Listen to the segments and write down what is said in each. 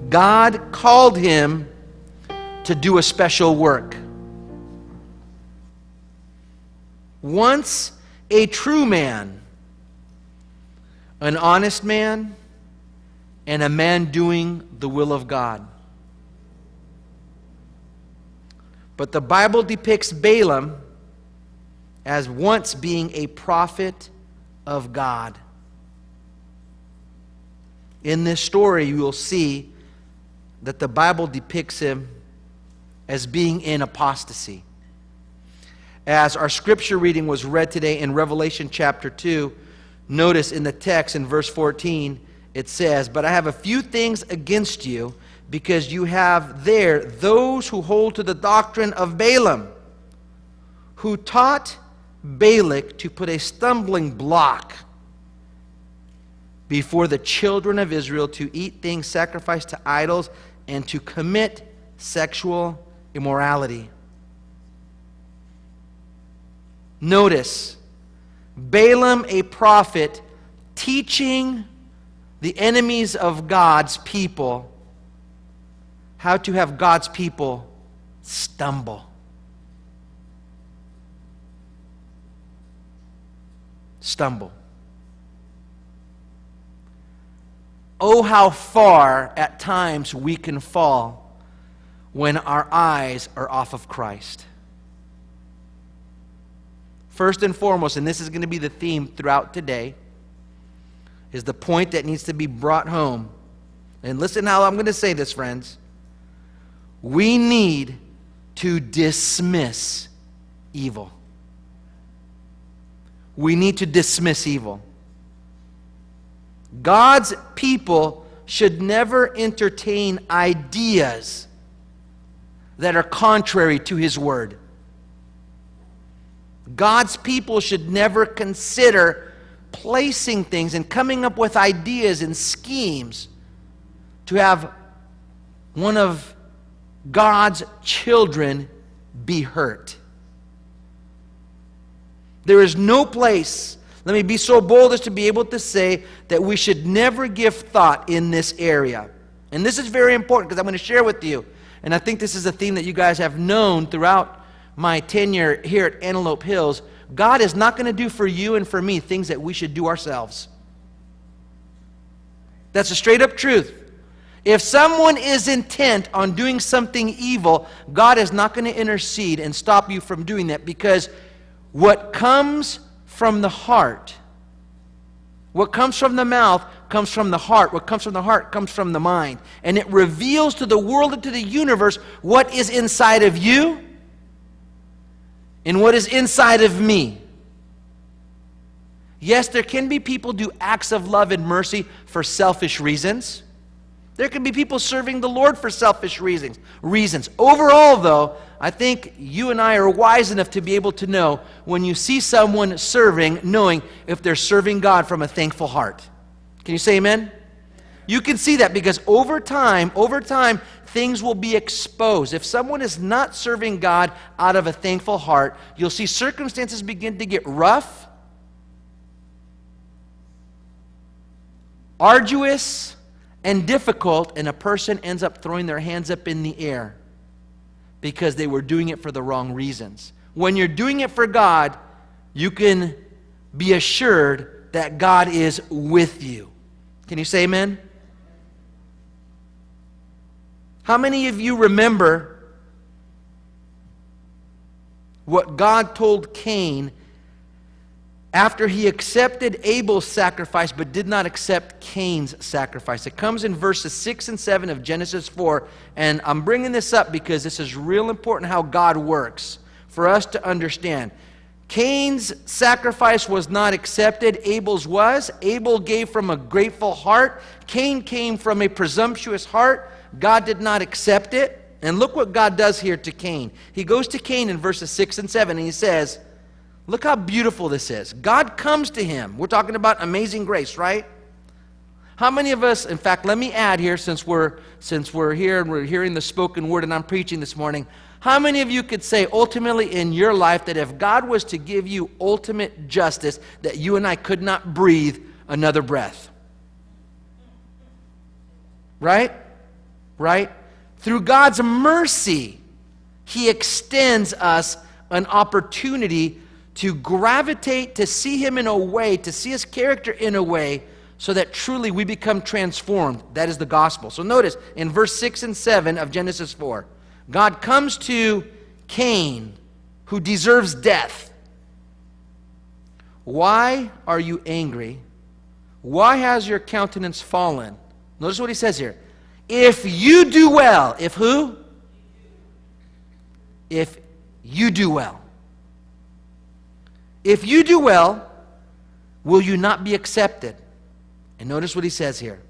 God called him to do a special work. Once a true man, an honest man, and a man doing the will of God. But the Bible depicts Balaam as once being a prophet of God. In this story, you will see that the Bible depicts him as being in apostasy. As our scripture reading was read today in Revelation chapter 2, notice in the text in verse 14, it says, "But I have a few things against you, because you have there those who hold to the doctrine of Balaam, who taught Balak to put a stumbling block before the children of Israel, to eat things sacrificed to idols and to commit sexual immorality." Notice, Balaam, a prophet, teaching the enemies of God's people how to have God's people stumble. Stumble. Oh, how far at times we can fall when our eyes are off of Christ. First and foremost, and this is going to be the theme throughout today, is the point that needs to be brought home. And listen how I'm going to say this, friends. We need to dismiss evil. We need to dismiss evil. God's people should never entertain ideas that are contrary to His Word. God's people should never consider placing things and coming up with ideas and schemes to have one of God's children be hurt. There is no place, let me be so bold as to be able to say that we should never give thought in this area. And this is very important because I'm going to share with you, and I think this is a theme that you guys have known throughout my tenure here at Antelope Hills. God is not going to do for you and for me things that we should do ourselves. That's a straight up truth. If someone is intent on doing something evil, God is not going to intercede and stop you from doing that, because what comes from the heart, what comes from the mouth comes from the heart. What comes from the heart comes from the mind. And it reveals to the world and to the universe what is inside of you and what is inside of me. Yes, there can be people do acts of love and mercy for selfish reasons. There can be people serving the Lord for selfish reasons. Overall, though, I think you and I are wise enough to be able to know when you see someone serving, knowing if they're serving God from a thankful heart. Can you say amen? You can see that because over time, things will be exposed. If someone is not serving God out of a thankful heart, you'll see circumstances begin to get rough, arduous, and difficult, and a person ends up throwing their hands up in the air because they were doing it for the wrong reasons. When you're doing it for God, you can be assured that God is with you. Can you say amen? How many of you remember what God told Cain after he accepted Abel's sacrifice but did not accept Cain's sacrifice? It comes in verses 6 and 7 of Genesis 4, and I'm bringing this up because this is real important how God works for us to understand. Cain's sacrifice was not accepted. Abel's was. Abel gave from a grateful heart. Cain came from a presumptuous heart. God did not accept it. And look what God does here to Cain. He goes to Cain in verses 6 and 7, and he says, look how beautiful this is. God comes to him. We're talking about amazing grace, right? How many of us, in fact, let me add here, since we're here and we're hearing the spoken word and I'm preaching this morning, how many of you could say ultimately in your life that if God was to give you ultimate justice, that you and I could not breathe another breath? Right? right? Through God's mercy, He extends us an opportunity to gravitate, to see Him in a way, to see His character in a way, so that truly we become transformed. That is the gospel. So notice in verse 6 and 7 of Genesis 4, God comes to Cain, who deserves death. Why are you angry? Why has your countenance fallen? Notice what he says here. If you do well, if who? If you do well. If you do well, will you not be accepted? And notice what he says here.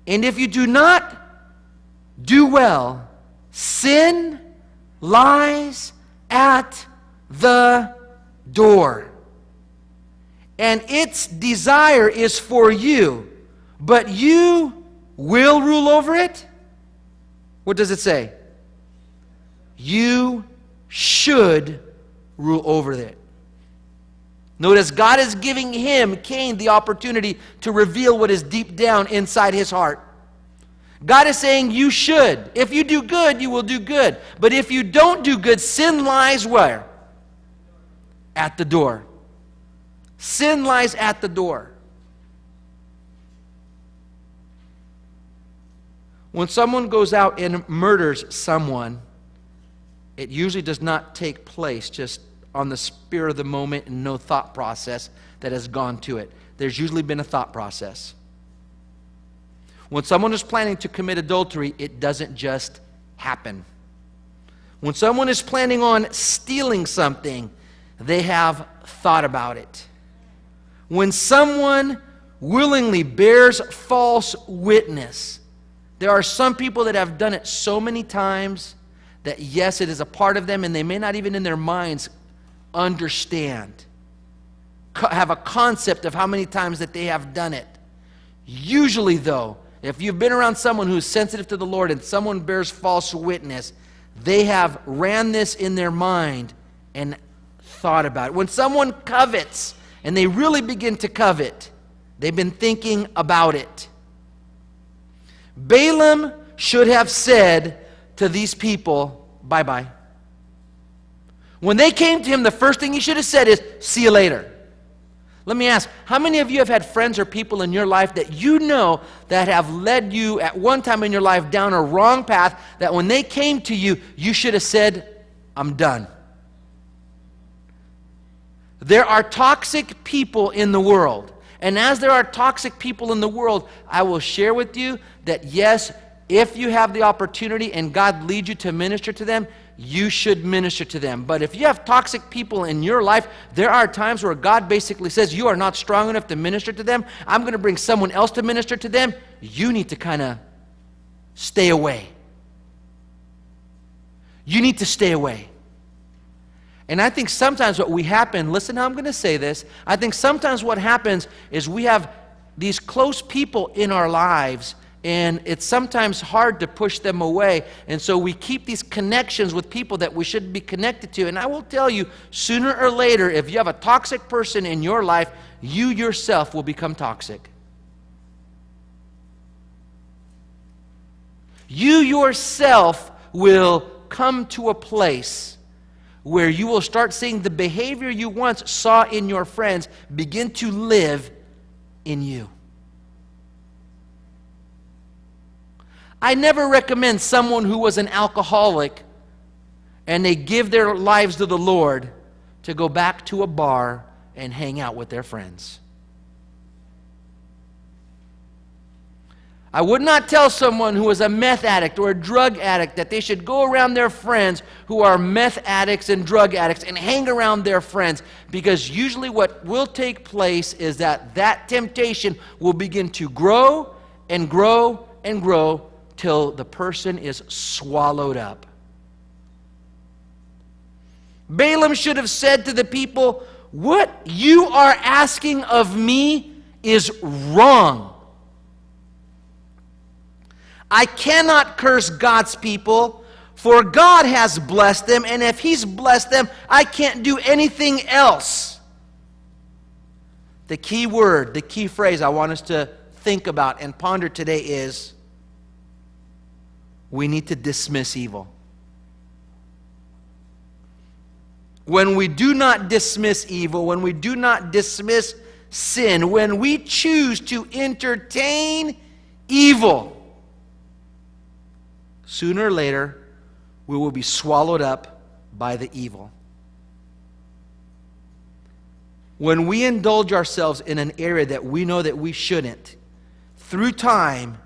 And if you do not do well, sin lies at the door. And its desire is for you, but you will rule over it? What does it say? You should rule over it. Notice God is giving him, Cain, the opportunity to reveal what is deep down inside his heart. God is saying you should. If you do good, you will do good. But if you don't do good, sin lies where? At the door. Sin lies at the door. When someone goes out and murders someone, it usually does not take place just on the spur of the moment and no thought process that has gone to it. There's usually been a thought process. When someone is planning to commit adultery, it doesn't just happen. When someone is planning on stealing something, they have thought about it. When someone willingly bears false witness, there are some people that have done it so many times that yes, it is a part of them, and they may not even in their minds understand, have a concept of how many times that they have done it. Usually though, if you've been around someone who's sensitive to the Lord and someone bears false witness, they have ran this in their mind and thought about it. When someone covets and they really begin to covet, they've been thinking about it. Balaam should have said to these people, bye-bye. When they came to him, the first thing he should have said is, see you later. Let me ask, how many of you have had friends or people in your life that you know that have led you at one time in your life down a wrong path, that when they came to you, you should have said, I'm done? There are toxic people in the world. And as there are toxic people in the world, I will share with you that yes, if you have the opportunity and God leads you to minister to them, you should minister to them. But if you have toxic people in your life, there are times where God basically says, you are not strong enough to minister to them. I'm going to bring someone else to minister to them. You need to kind of stay away. You need to stay away. And I think sometimes what listen how I'm going to say this, I think sometimes what happens is we have these close people in our lives, and it's sometimes hard to push them away. And so we keep these connections with people that we shouldn't be connected to. And I will tell you, sooner or later, if you have a toxic person in your life, you yourself will become toxic. You yourself will come to a place where you will start seeing the behavior you once saw in your friends begin to live in you. I never recommend someone who was an alcoholic and they give their lives to the Lord to go back to a bar and hang out with their friends. I would not tell someone who is a meth addict or a drug addict that they should go around their friends who are meth addicts and drug addicts and hang around their friends, because usually what will take place is that temptation will begin to grow and grow and grow till the person is swallowed up. Balaam should have said to the people, what you are asking of me is wrong. I cannot curse God's people, for God has blessed them, and if He's blessed them, I can't do anything else. The key word, the key phrase I want us to think about and ponder today is we need to dismiss evil. When we do not dismiss evil, when we do not dismiss sin, when we choose to entertain evil, sooner or later, we will be swallowed up by the evil. When we indulge ourselves in an area that we know that we shouldn't, through time,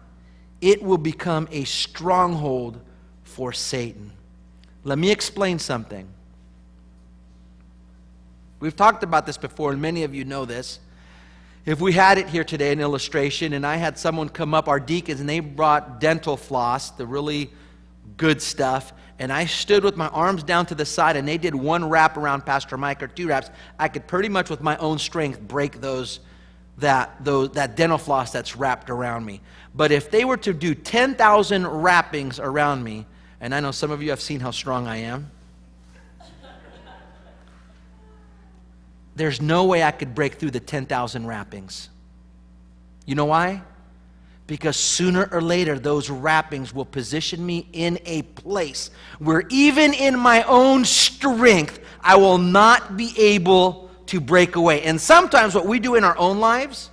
it will become a stronghold for Satan. Let me explain something. We've talked about this before, and many of you know this. If we had it here today, an illustration, and I had someone come up, our deacons, and they brought dental floss, the really good stuff, and I stood with my arms down to the side, and they did one wrap around Pastor Mike, or two wraps, I could pretty much with my own strength break that dental floss that's wrapped around me. But if they were to do 10,000 wrappings around me, and I know some of you have seen how strong I am, there's no way I could break through the 10,000 wrappings. You know why? Because sooner or later, those wrappings will position me in a place where even in my own strength, I will not be able to break away. And sometimes what we do in our own lives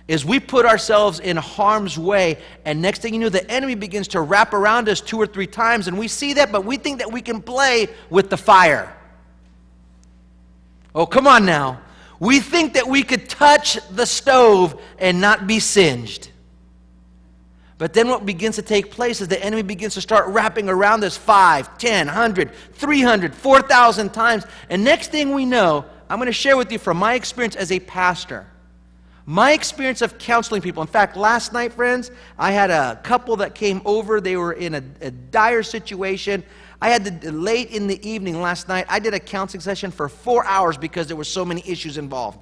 is we put ourselves in harm's way, and next thing you know, the enemy begins to wrap around us 2 or 3 times, and we see that, but we think that we can play with the fire. Oh, come on now. We think that we could touch the stove and not be singed. But then what begins to take place is the enemy begins to start wrapping around us 5, 10, 100, 300, 4,000 times. And next thing we know, I'm going to share with you from my experience as a pastor, my experience of counseling people. In fact, last night, friends, I had a couple that came over. They were in a dire situation. I had to, late in the evening last night, I did a counseling session for 4 hours because there were so many issues involved.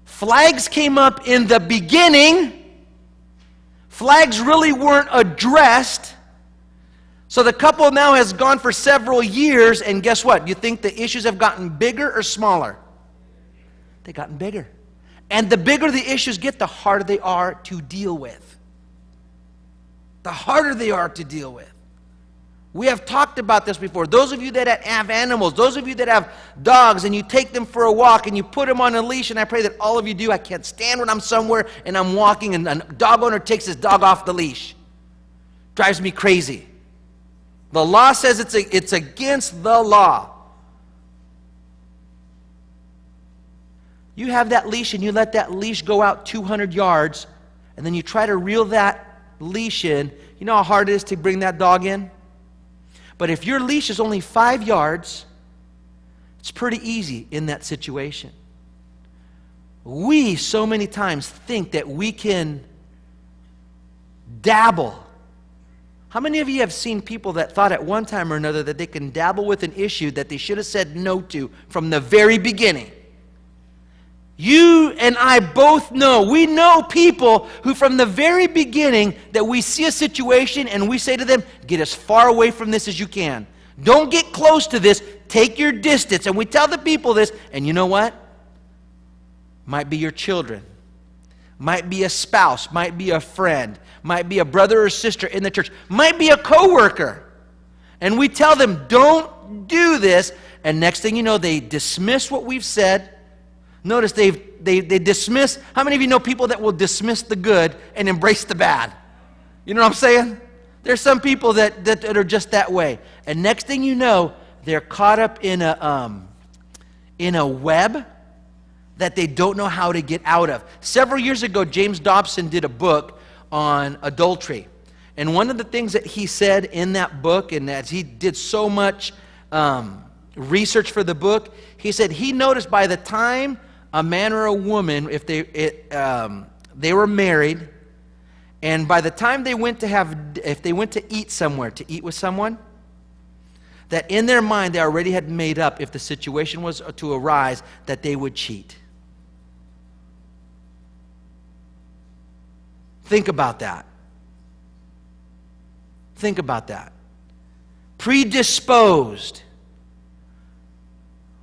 Flags came up in the beginning. Flags really weren't addressed. So the couple now has gone for several years, and guess what? You think the issues have gotten bigger or smaller? They've gotten bigger. And the bigger the issues get, the harder they are to deal with. The harder they are to deal with. We have talked about this before. Those of you that have animals, those of you that have dogs, and you take them for a walk and you put them on a leash, and I pray that all of you do. I can't stand when I'm somewhere and I'm walking and a dog owner takes his dog off the leash. Drives me crazy. The law says it's against the law. You have that leash and you let that leash go out 200 yards, and then you try to reel that leash in. You know how hard it is to bring that dog in? But if your leash is only 5 yards, it's pretty easy in that situation. We so many times think that we can dabble. How many of you have seen people that thought at one time or another that they can dabble with an issue that they should have said no to from the very beginning? You and I both know, we know people who from the very beginning that we see a situation and we say to them, get as far away from this as you can. Don't get close to this, take your distance. And we tell the people this, and you know what? Might be your children, might be a spouse, might be a friend, might be a brother or sister in the church, might be a coworker. And we tell them, don't do this, and next thing you know, they dismiss what we've said. Notice they dismiss. How many of you know people that will dismiss the good and embrace the bad? You know what I'm saying? There's some people that are just that way. And next thing you know, they're caught up in a web that they don't know how to get out of. Several years ago, James Dobson did a book on adultery. And one of the things that he said in that book, and as he did so much research for the book, he said he noticed by the time a man or a woman, if they were married, and by the time they went if they went to eat somewhere, to eat with someone, that in their mind they already had made up, if the situation was to arise, that they would cheat. Think about that. Think about that. Predisposed.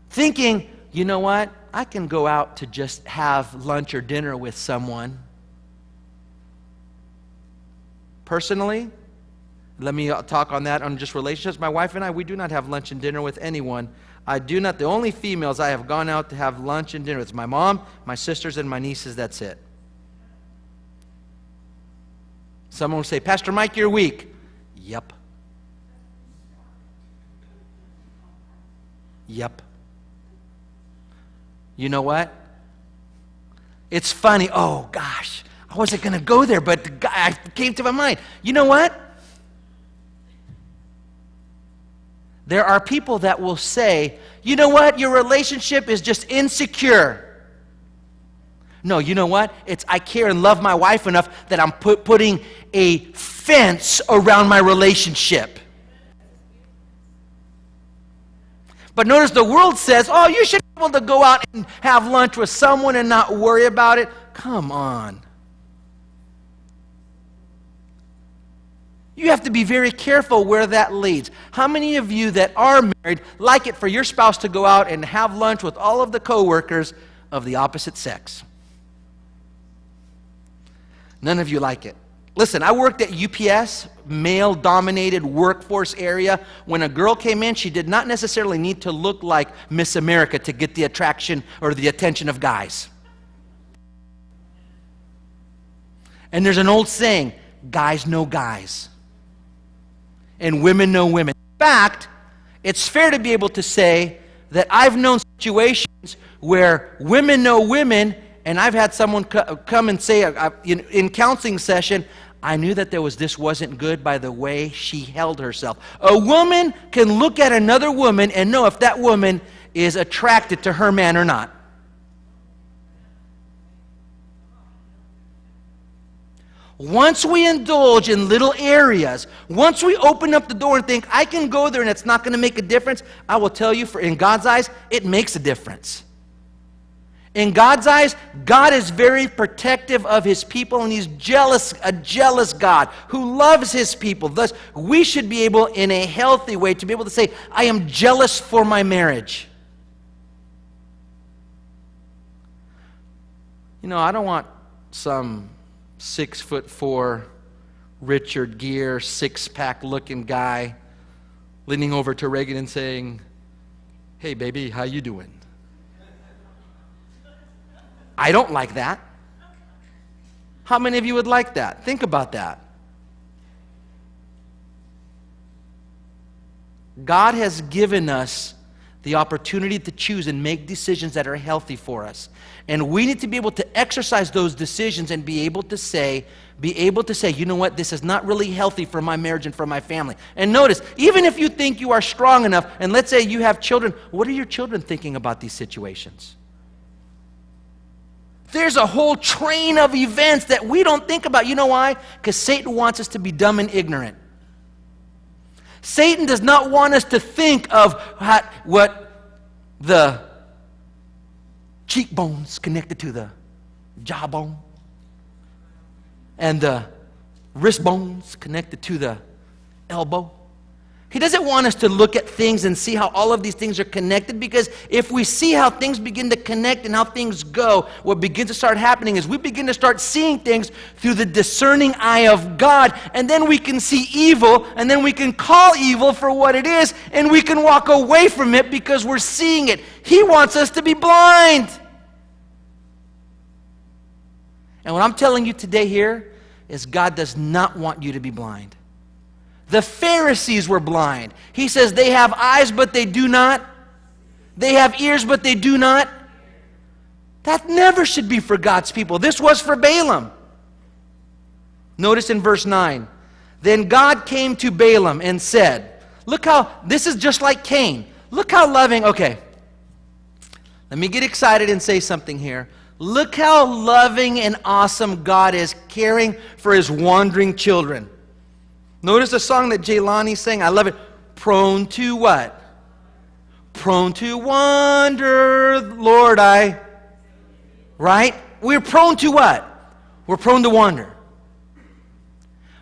Thinking, you know what? I can go out to just have lunch or dinner with someone. Personally, let me talk on that, on just relationships. My wife and I, we do not have lunch and dinner with anyone. I do not. The only females I have gone out to have lunch and dinner with is my mom, my sisters, and my nieces. That's it. Someone will say, Pastor Mike, you're weak. Yep. Yep. You know what? It's funny. Oh, gosh. I wasn't going to go there, but I came to my mind. You know what? There are people that will say, you know what? Your relationship is just insecure. No, you know what? It's I care and love my wife enough that I'm putting a fence around my relationship. But notice the world says, oh, you should be able to go out and have lunch with someone and not worry about it. Come on. You have to be very careful where that leads. How many of you that are married like it for your spouse to go out and have lunch with all of the coworkers of the opposite sex? None of you like it. Listen, I worked at UPS, male-dominated workforce area. When a girl came in, she did not necessarily need to look like Miss America to get the attraction or the attention of guys. And there's an old saying, guys know guys. And women know women. In fact, it's fair to be able to say that I've known situations where women know women, and I've had someone come and say in counseling session, I knew that this wasn't good by the way she held herself. A woman can look at another woman and know if that woman is attracted to her man or not. Once we indulge in little areas, once we open up the door and think, I can go there and it's not going to make a difference, I will tell you, in God's eyes, it makes a difference. In God's eyes, God is very protective of His people, and He's a jealous God who loves His people. Thus, we should be able, in a healthy way, to be able to say, I am jealous for my marriage. You know, I don't want some 6'4" Richard Gere, six-pack looking guy leaning over to Reagan and saying, hey baby, how you doing? I don't like that. How many of you would like that? Think about that. God has given us the opportunity to choose and make decisions that are healthy for us. And we need to be able to exercise those decisions and be able to say, you know what, this is not really healthy for my marriage and for my family. And notice, even if you think you are strong enough, and let's say you have children, what are your children thinking about these situations? There's a whole train of events that we don't think about. You know why? Because Satan wants us to be dumb and ignorant. Satan does not want us to think of what the cheekbones connected to the jawbone and the wrist bones connected to the elbow. He doesn't want us to look at things and see how all of these things are connected, because if we see how things begin to connect and how things go, what begins to start happening is we begin to start seeing things through the discerning eye of God, and then we can see evil, and then we can call evil for what it is, and we can walk away from it because we're seeing it. He wants us to be blind. And what I'm telling you today here is God does not want you to be blind. The Pharisees were blind. He says they have eyes, but they do not. They have ears, but they do not. That never should be for God's people. This was for Balaam. Notice in verse 9. Then God came to Balaam and said, look how, this is just like Cain. Look how loving, okay. Let me get excited and say something here. Look how loving and awesome God is, caring for His wandering children. Notice the song that Jaylani sang. I love it. Prone to what? Prone to wander, Lord, right? We're prone to what? We're prone to wander.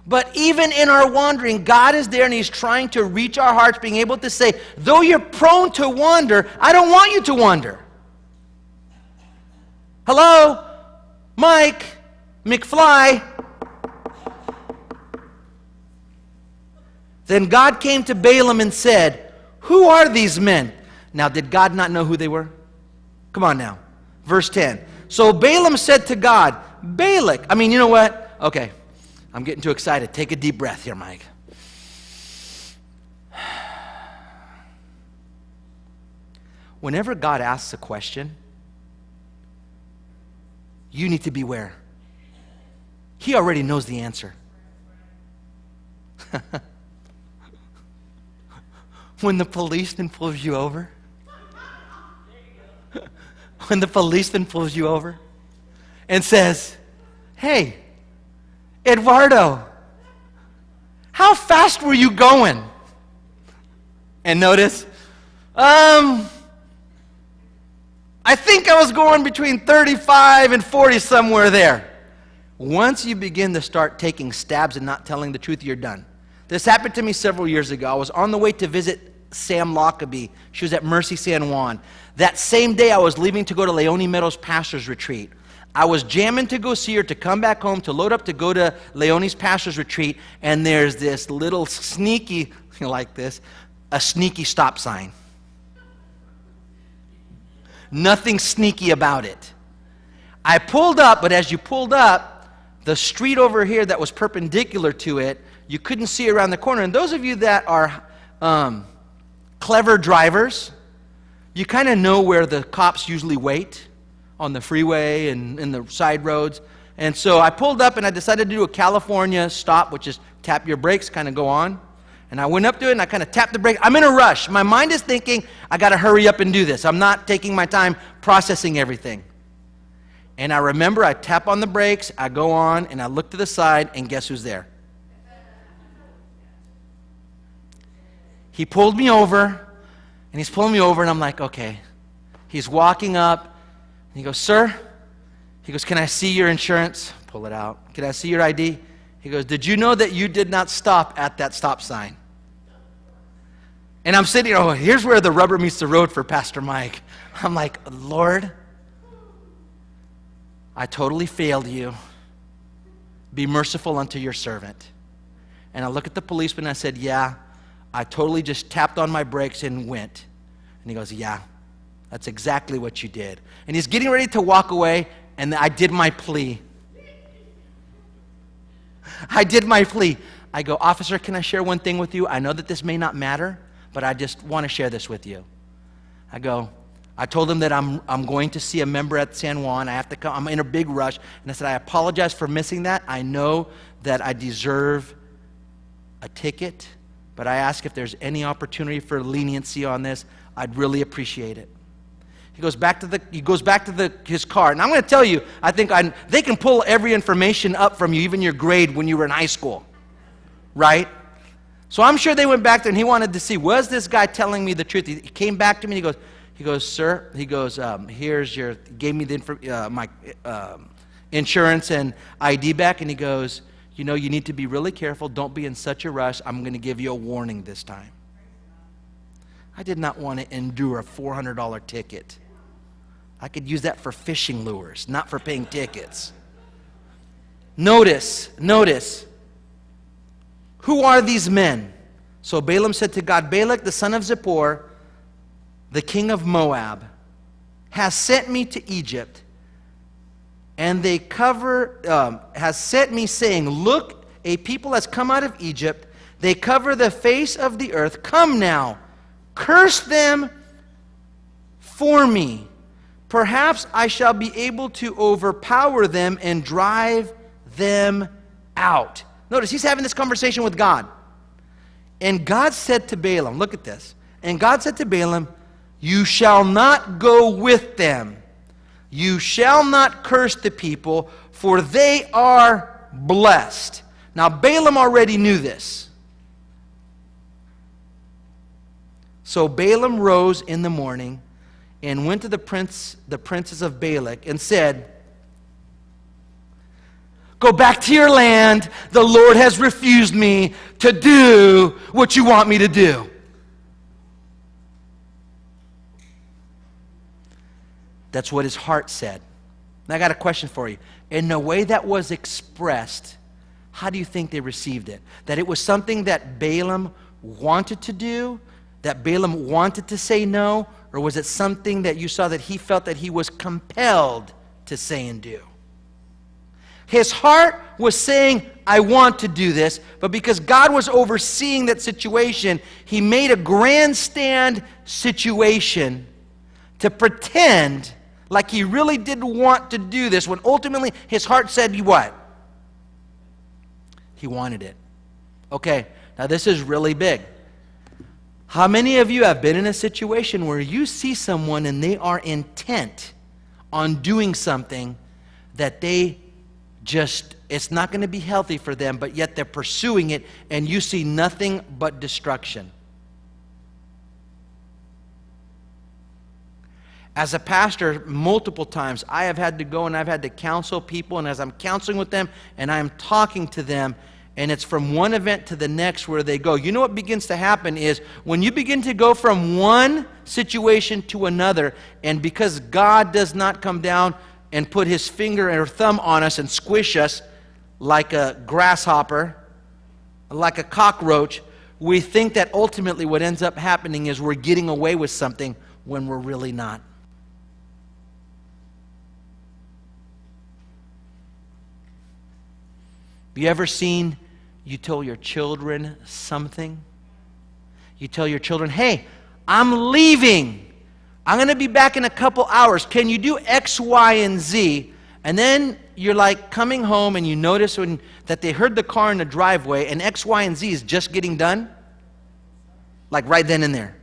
But even in our wandering, God is there and He's trying to reach our hearts, being able to say, though you're prone to wander, I don't want you to wander. Hello? Mike McFly. Then God came to Balaam and said, who are these men? Now, did God not know who they were? Come on now. Verse 10. So Balaam said to God, Balak. I mean, you know what? Okay, I'm getting too excited. Take a deep breath here, Mike. Whenever God asks a question, you need to beware. He already knows the answer. When the policeman pulls you over, when the policeman pulls you over and says, hey, Eduardo, how fast were you going? And notice, I think I was going between 35 and 40, somewhere there. Once you begin to start taking stabs and not telling the truth, you're done. This happened to me several years ago. I was on the way to visit Sam Lockerbie. She was at Mercy San Juan. That same day, I was leaving to go to Leone Meadows Pastor's Retreat. I was jamming to go see her, to come back home, to load up to go to Leone's Pastor's Retreat, and there's this little sneaky, like this, a sneaky stop sign. Nothing sneaky about it. I pulled up, but as you pulled up, the street over here that was perpendicular to it, you couldn't see around the corner. And those of you that are clever drivers, you kind of know where the cops usually wait on the freeway and in the side roads. And so I pulled up and I decided to do a California stop, which is tap your brakes, kind of go on. And I went up to it and I kind of tapped the brake. I'm in a rush. My mind is thinking, I got to hurry up and do this. I'm not taking my time processing everything. And I remember I tap on the brakes, I go on, and I look to the side, and guess who's there? He pulled me over, and he's pulling me over, and I'm like, okay. He's walking up, and he goes, sir? He goes, can I see your insurance? Pull it out. Can I see your ID? He goes, did you know that you did not stop at that stop sign? And I'm sitting here, here's where the rubber meets the road for Pastor Mike. I'm like, Lord, I totally failed you. Be merciful unto your servant. And I look at the policeman and I said, yeah, I totally just tapped on my brakes and went. And he goes, yeah, that's exactly what you did. And he's getting ready to walk away, and I did my plea. I did my plea. I go, officer, can I share one thing with you? I know that this may not matter, but I just want to share this with you. I go, I told him that I'm going to see a member at San Juan. I have to come. I'm in a big rush. And I said, I apologize for missing that. I know that I deserve a ticket, but I ask if there's any opportunity for leniency on this. I'd really appreciate it. He goes back to his car. And I'm going to tell you, I think they can pull every information up from you, even your grade when you were in high school, right? So I'm sure they went back there and he wanted to see, was this guy telling me the truth? He came back to me and he goes, sir, he goes, gave me my insurance and ID back, and he goes, you know, you need to be really careful. Don't be in such a rush. I'm going to give you a warning this time. I did not want to endure a $400 ticket. I could use that for fishing lures, not for paying tickets. Notice, who are these men? So Balaam said to God, Balak, the son of Zippor, the king of Moab, has sent me to Egypt, and has sent me saying, look, a people has come out of Egypt. They cover the face of the earth. Come now, curse them for me. Perhaps I shall be able to overpower them and drive them out. Notice, he's having this conversation with God. And God said to Balaam, look at this. And God said to Balaam, you shall not go with them. You shall not curse the people, for they are blessed. Now, Balaam already knew this. So Balaam rose in the morning and went to the princes of Balak and said, go back to your land. The Lord has refused me to do what you want me to do. That's what his heart said. Now I got a question for you. In the way that was expressed, how do you think they received it? That it was something that Balaam wanted to do, that Balaam wanted to say no, or was it something that you saw that he felt that he was compelled to say and do? His heart was saying, I want to do this, but because God was overseeing that situation, he made a grandstand situation to pretend like he really did want to do this, when ultimately his heart said what? He wanted it. Okay, now this is really big. How many of you have been in a situation where you see someone and they are intent on doing something that they just, it's not going to be healthy for them, but yet they're pursuing it and you see nothing but destruction? As a pastor, multiple times I have had to go and I've had to counsel people, and as I'm counseling with them and I'm talking to them, and it's from one event to the next where they go, you know what begins to happen is when you begin to go from one situation to another, and because God does not come down and put his finger or thumb on us and squish us like a grasshopper, like a cockroach, we think that ultimately what ends up happening is we're getting away with something when we're really not. Have you ever seen, you tell your children something? You tell your children, hey, I'm leaving. I'm going to be back in a couple hours. Can you do X, Y, and Z? And then you're like coming home and you notice that they heard the car in the driveway and X, Y, and Z is just getting done. Like right then and there.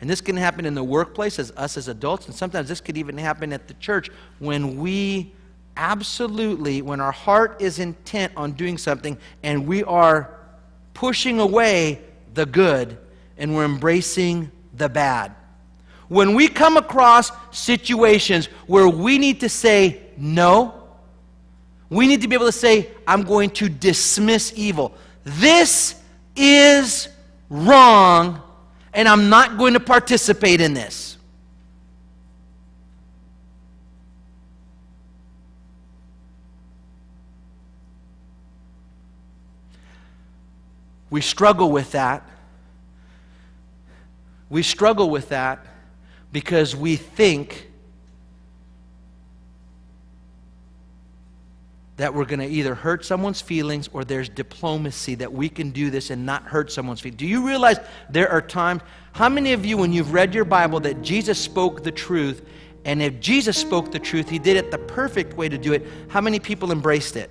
And this can happen in the workplace as us as adults, and sometimes this could even happen at the church when we absolutely, when our heart is intent on doing something and we are pushing away the good and we're embracing the bad. When we come across situations where we need to say no, we need to be able to say, I'm going to dismiss evil. This is wrong, and I'm not going to participate in this. We struggle with that. We struggle with that because we think that we're going to either hurt someone's feelings or there's diplomacy that we can do this and not hurt someone's feelings. Do you realize there are times, how many of you, when you've read your Bible, that Jesus spoke the truth, and if Jesus spoke the truth, he did it the perfect way to do it, how many people embraced it?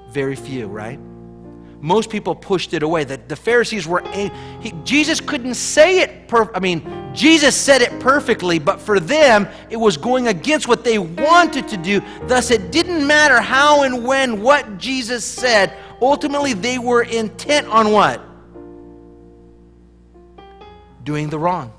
Very few, right? Most people pushed it away. The Pharisees were, Jesus couldn't say it, Jesus said it perfectly, but for them, it was going against what they wanted to do. Thus, it didn't matter how and when, what Jesus said. Ultimately, they were intent on what? Doing the wrong.